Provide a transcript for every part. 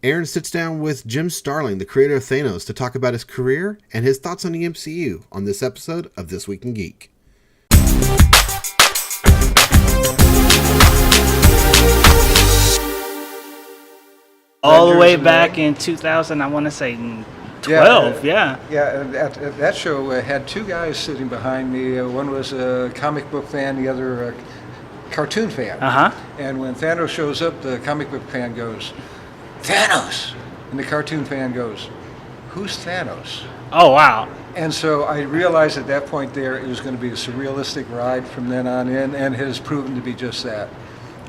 Aaron sits down with Jim Starlin, the creator of Thanos, to talk about his career and his thoughts on the MCU on this episode of This Week in Geek. All the way back in 2000, I want to say 12, yeah. Yeah, and that show had two guys sitting behind me. One was a comic book fan, the other a cartoon fan. Uh-huh. And when Thanos shows up, the comic book fan goes, "Thanos!" And the cartoon fan goes, "Who's Thanos?" Oh, wow. And so I realized at that point there it was going to be a surrealistic ride from then on in, and it has proven to be just that.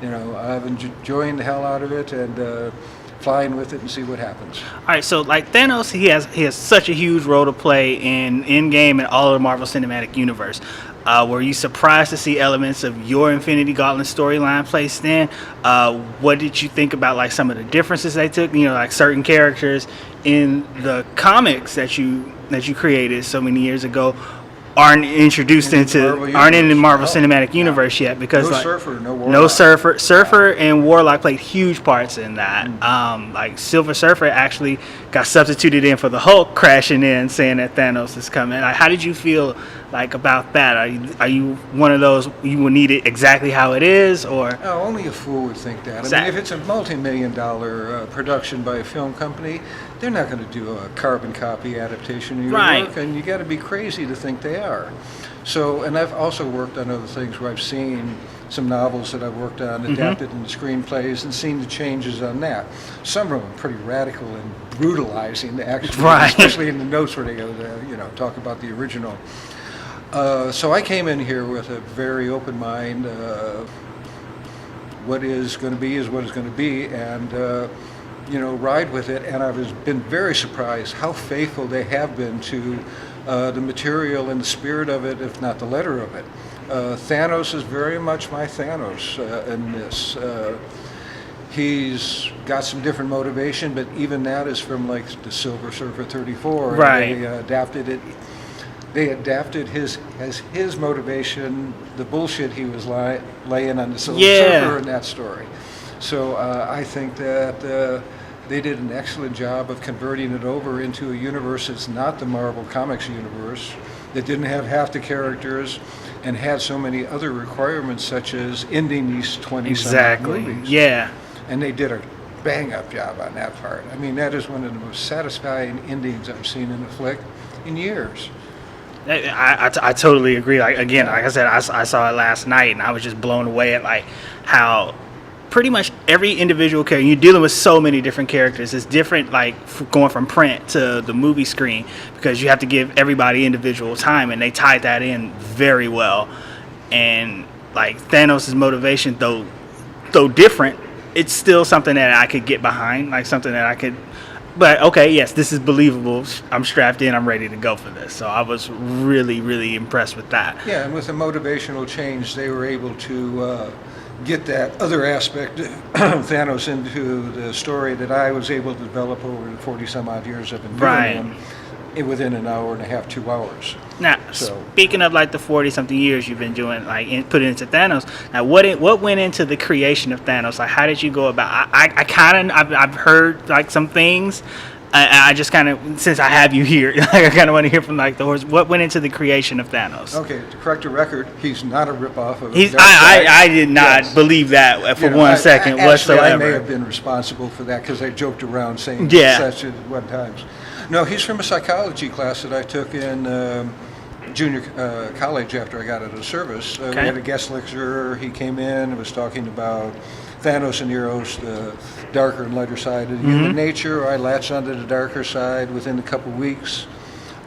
You know, I've enjoying the hell out of it and flying with it and see what happens. All right, so like Thanos, he has such a huge role to play in Endgame and all of the Marvel Cinematic Universe. Were you surprised to see elements of your Infinity Gauntlet storyline placed in? What did you think about like some of the differences they took? You know, like certain characters in the comics that you created so many years ago aren't introduced in the Marvel Cinematic Universe yet, because no like Surfer, no Warlock. Surfer and Warlock played huge parts in that. Like Silver Surfer actually got substituted in for the Hulk crashing in, saying that Thanos is coming. Like, how did you feel like about that? Are you one of those you will need it exactly how it is, or? Oh, only a fool would think that. Exactly. I mean, if it's a multi-million-dollar production by a film company, they're not going to do a carbon copy adaptation of your work, and you got to be crazy to think they are. So, and I've also worked on other things where I've seen some novels that I've worked on adapted into screenplays and seen the changes on that. Some of them are pretty radical and brutalizing, actually, especially in the notes where they go, talk about the original. So I came in here with a very open mind. What is going to be is what is going to be, and ride with it. And I've been very surprised how faithful they have been to the material and the spirit of it, if not the letter of it. Thanos is very much my Thanos in this. He's got some different motivation, but even that is from like the Silver Surfer 34. Right. They adapted it. They adapted his motivation, the bullshit he was laying on the Silver Surfer in that story. So I think that they did an excellent job of converting it over into a universe that's not the Marvel Comics universe, that didn't have half the characters and had so many other requirements, such as ending these 20-some movies. Yeah. And they did a bang-up job on that part. I mean, that is one of the most satisfying endings I've seen in a flick in years. I totally agree. Like again, like I said, I saw it last night, and I was just blown away at like how pretty much every individual character, you're dealing with so many different characters. It's different, like going from print to the movie screen, because you have to give everybody individual time, and they tied that in very well. And like Thanos' motivation, though different, it's still something that I could get behind, like something that I could. But okay, yes, this is believable. I'm strapped in. I'm ready to go for this. So I was really, really impressed with that. Yeah, and with the motivational change, they were able to get that other aspect of Thanos into the story that I was able to develop over the 40-some-odd years I've been doing them within an hour and a half, 2 hours. Now, speaking of like the 40-something years you've been doing, like put it into Thanos. Now, what went into the creation of Thanos? Like, how did you go about? I've heard like some things. I just kind of, since I have you here, like I kind of want to hear from like the horse. What went into the creation of Thanos? Okay, to correct the record, he's not a ripoff of. I did not believe that for one second whatsoever. I may have been responsible for that because I joked around saying such at one times. No, he's from a psychology class that I took in junior college after I got out of service. We had a guest lecturer. He came in and was talking about Thanos and Eros, the darker and lighter side of human nature. I latched onto the darker side within a couple weeks.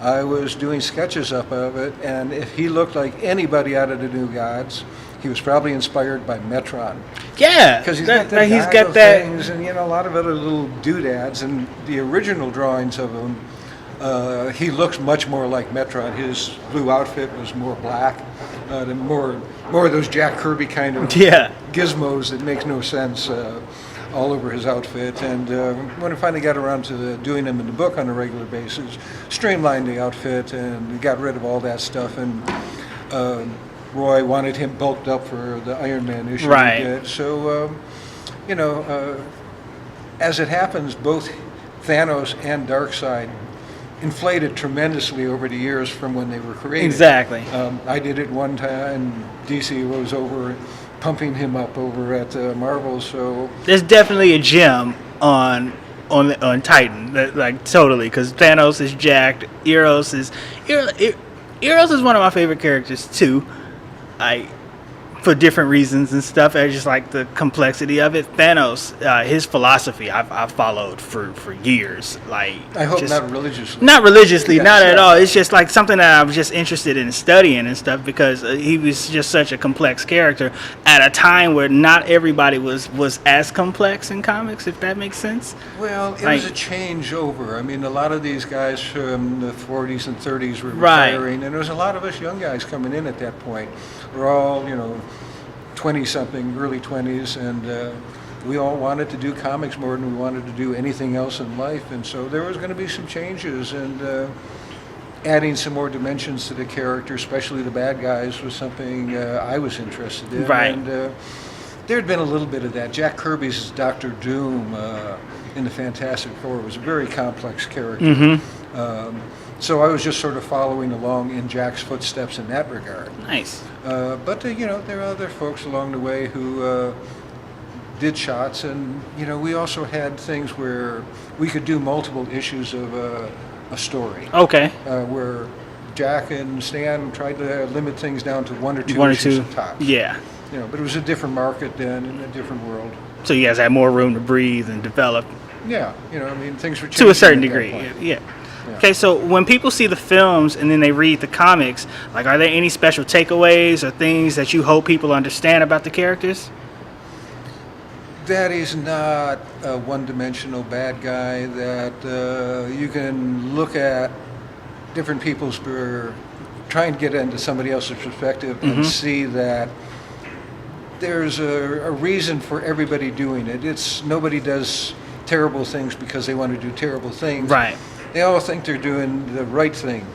I was doing sketches up of it, and if he looked like anybody out of the New Gods, he was probably inspired by Metron. Yeah, because he's got that things and a lot of other little doodads. And the original drawings of him, he looks much more like Metron. His blue outfit was more black, more of those Jack Kirby kind of gizmos that makes no sense all over his outfit. And when I finally got around to doing them in the book on a regular basis, streamlined the outfit and got rid of all that stuff. And Roy wanted him bulked up for the Iron Man issue. Right. So, as it happens, both Thanos and Darkseid inflated tremendously over the years from when they were created. Exactly. I did it one time. DC was over pumping him up over at Marvel. So there's definitely a gem on Titan, like totally, because Thanos is jacked. Eros is one of my favorite characters too. For different reasons and stuff. I just like the complexity of it. Thanos, his philosophy, I've followed for years. Like, I hope not religiously. Not religiously, not at all. It's just like something that I was just interested in studying and stuff, because he was just such a complex character at a time where not everybody was as complex in comics, if that makes sense. Well, it was a changeover. I mean, a lot of these guys from the 40s and 30s were retiring, and there was a lot of us young guys coming in at that point. We're all, 20-something, early 20s, and we all wanted to do comics more than we wanted to do anything else in life. And so there was going to be some changes, and adding some more dimensions to the character, especially the bad guys, was something I was interested in. Right. And there had been a little bit of that. Jack Kirby's Dr. Doom in the Fantastic Four was a very complex character. Mm-hmm. So I was just sort of following along in Jack's footsteps in that regard. Nice. But there are other folks along the way who did shots, and we also had things where we could do multiple issues of a story. Okay. Where Jack and Stan tried to limit things down to one or two issues at tops. Yeah. But it was a different market then, in a different world. So you guys had more room to breathe and develop. Yeah. Things were changing to a certain degree. Yeah. Yeah. Okay, so when people see the films and then they read the comics, like, are there any special takeaways or things that you hope people understand about the characters? That is not a one-dimensional bad guy that you can look at different people's try and get into somebody else's perspective and see that there's a reason for everybody doing it. Nobody does terrible things because they want to do terrible things. Right. They all think they're doing the right thing.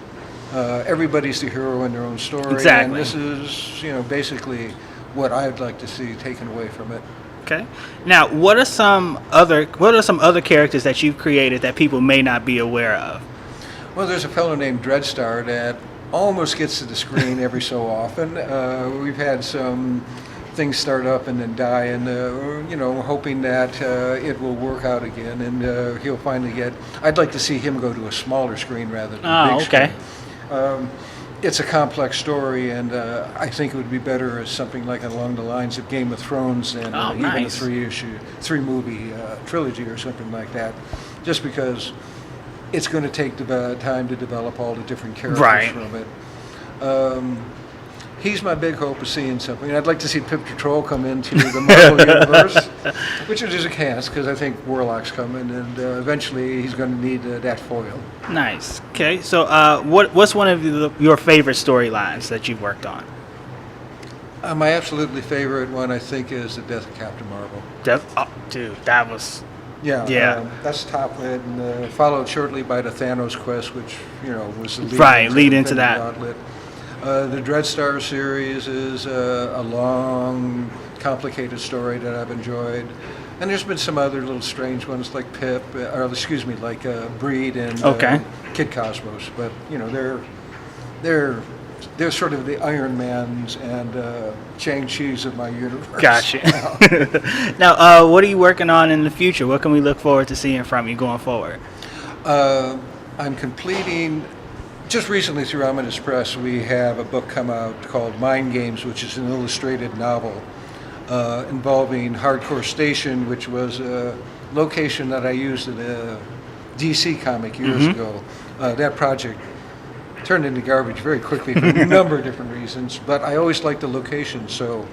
Everybody's the hero in their own story. Exactly. And this is, basically what I'd like to see taken away from it. Okay. Now, what are some other characters that you've created that people may not be aware of? Well, there's a fellow named Dreadstar that almost gets to the screen every so often. We've had some things start up and then die, and hoping that it will work out again, and he'll finally get. I'd like to see him go to a smaller screen rather than a big screen. It's a complex story, and I think it would be better as something like along the lines of Game of Thrones than even a 3-movie trilogy or something like that. Just because it's going to take time to develop all the different characters from it. He's my big hope of seeing something. I'd like to see Pip Patrol come into the Marvel Universe, which is a chance because I think Warlock's coming, and eventually he's going to need that foil. Nice. Okay, so what's one of your favorite storylines that you've worked on? My absolutely favorite one, I think, is the Death of Captain Marvel. Dude, that was... Yeah. That's top lit, and followed shortly by the Thanos quest, which was the lead into that. Gauntlet. The Dreadstar series is a long, complicated story that I've enjoyed, and there's been some other little strange ones like Pip, like Breed and Kid Cosmos. But they're sort of the Iron Mans and Shang-Chi's of my universe. Gotcha. Now, what are you working on in the future? What can we look forward to seeing from you going forward? I'm completing. Just recently through Ominous Press, we have a book come out called Mind Games, which is an illustrated novel involving Hardcore Station, which was a location that I used in a DC comic years ago. That project turned into garbage very quickly for a number of different reasons, but I always liked the location, so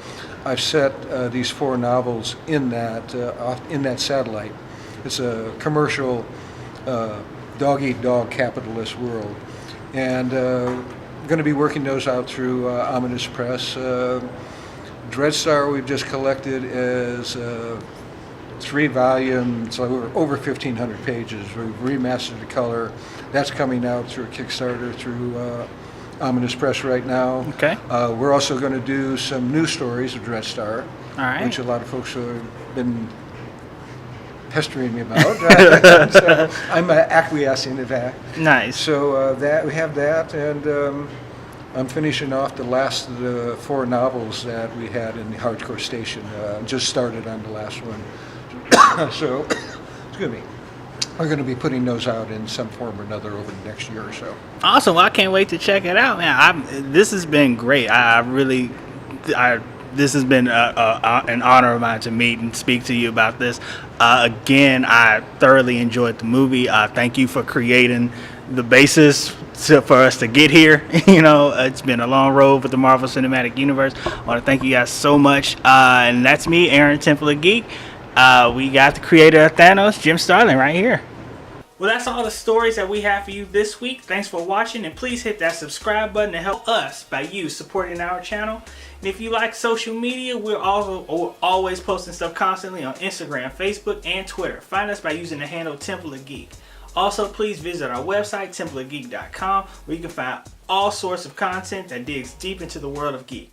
I've set these 4 novels in that satellite. It's a commercial dog-eat-dog capitalist world. And going to be working those out through Ominous Press. Dreadstar we've just collected as 3 volumes, over 1,500 pages. We've remastered the color. That's coming out through a Kickstarter through Ominous Press right now. Okay. We're also going to do some new stories of Dreadstar, which a lot of folks have been pestering me about. So I'm acquiescing to that. Nice. So that we have that, and I'm finishing off the last of the 4 novels that we had in the Hardcore Station. Just started on the last one. So, excuse me. We're going to be putting those out in some form or another over the next year or so. Awesome. Well, I can't wait to check it out, man. This has been great. This has been an honor of mine to meet and speak to you about this. Again, I thoroughly enjoyed the movie. Thank you for creating the basis for us to get here. It's been a long road with the Marvel Cinematic Universe. I want to thank you guys so much. And that's me, Aaron, Temple of Geek. We got the creator of Thanos, Jim Starlin, right here. Well, that's all the stories that we have for you this week. Thanks for watching, and please hit that subscribe button to help us by you supporting our channel. And if you like social media, we're also always posting stuff constantly on Instagram, Facebook, and Twitter. Find us by using the handle Temple of Geek. Also, please visit our website, templeofgeek.com, where you can find all sorts of content that digs deep into the world of geek.